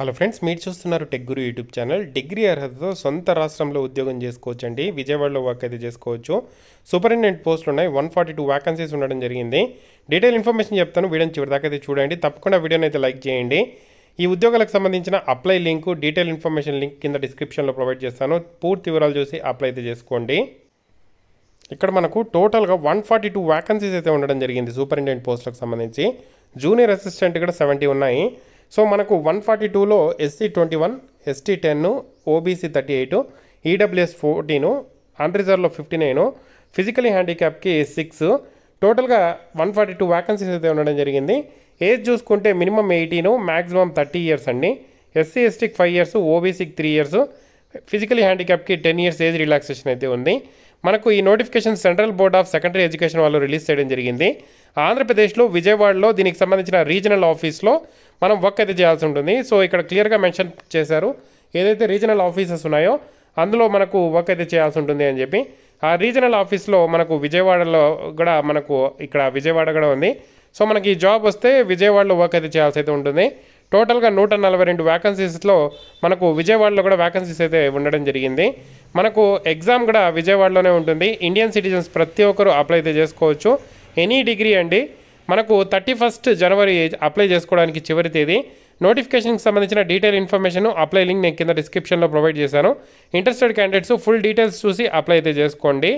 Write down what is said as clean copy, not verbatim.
Hello friends, మీరు చూస్తున్నారు tech గురు YouTube channel. Degree అర్హతతో సొంత రాష్ట్రంలో ఉద్యోగం చేసుకోవచ్చండి. విజయవాడలో వర్క్ అయితే చేసుకోవచ్చు. సూపరింటెండెంట్ పోస్టులు ఉన్నాయి. 142 వ్యాకన్సీస్ ఉండడం జరిగింది. డీటెయిల్ ఇన్ఫర్మేషన్ చెప్తాను. వీడియోని చివరి దాకా అయితే చూడండి. తప్పకుండా వీడియోని అయితే లైక్ చేయండి. ఈ ఉద్యోగాలకు సంబంధించిన apply link, detail information link కింద డిస్క్రిప్షన్లో ప్రొవైడ్ చేస్తాను. పూర్తి వివరాలు చూసి అప్లై అయితే చేసుకోండి. ఇక్కడ మనకు టోటల్గా 142 వ్యాకన్సీస్ అయితే ఉండడం జరిగింది. సూపరింటెండెంట్ పోస్టులకు సంబంధించి జూనియర్ అసిస్టెంట్ కూడా 70 ఉన్నాయి. సో మనకు 142లో SC 21, ST 10, OBC 38, EWS 14, అన్రిజర్వ్లో 59, ఫిజికలీ హ్యాండిక్యాప్కి 6, టోటల్గా 142 వ్యాకన్సీస్ అయితే ఉండడం జరిగింది. ఏజ్ చూసుకుంటే మినిమం 18, మ్యాక్సిమం 30 ఇయర్స్ అండి. SC STకి 5 ఇయర్స్, OBCకి 3 ఇయర్స్, ఫిజికలీ హ్యాండిక్యాప్కి 10 ఇయర్స్ ఏజ్ రిలాక్సేషన్ అయితే ఉంది. మనకు ఈ notification Central Board of Secondary Education వాళ్ళు రిలీజ్ చేయడం జరిగింది. ఆంధ్రప్రదేశ్లో విజయవాడలో దీనికి సంబంధించిన రీజనల్ ఆఫీస్లో మనం వర్క్ అయితే చేయాల్సి ఉంటుంది. సో ఇక్కడ క్లియర్గా మెన్షన్ చేశారు, ఏదైతే రీజనల్ ఆఫీసెస్ ఉన్నాయో అందులో మనకు వర్క్ అయితే చేయాల్సి ఉంటుంది అని చెప్పి. ఆ రీజనల్ ఆఫీస్లో మనకు విజయవాడలో కూడా మనకు ఇక్కడ విజయవాడ కూడా ఉంది. సో మనకి ఈ జాబ్ వస్తే విజయవాడలో వర్క్ అయితే చేయాల్సి అయితే ఉంటుంది. టోటల్గా 142 వ్యాకన్సీస్లో మనకు విజయవాడలో కూడా వ్యాకన్సీస్ అయితే ఉండడం జరిగింది. మనకు ఎగ్జామ్ కూడా విజయవాడలోనే ఉంటుంది. ఇండియన్ సిటిజన్స్ ప్రతి ఒక్కరు అప్లై అయితే చేసుకోవచ్చు. ఎనీ డిగ్రీ అండి. మనకు 31 జనవరి అప్లై చేసుకోవడానికి చివరి తేదీ. నోటిఫికేషన్కి సంబంధించిన డీటెయిల్ ఇన్ఫర్మేషన్, అప్లై లింక్ నేను కింద డిస్క్రిప్షన్లో ప్రొవైడ్ చేశాను. ఇంట్రెస్టెడ్ క్యాండిడేట్స్ ఫుల్ డీటెయిల్స్ చూసి అప్లై అయితే చేసుకోండి.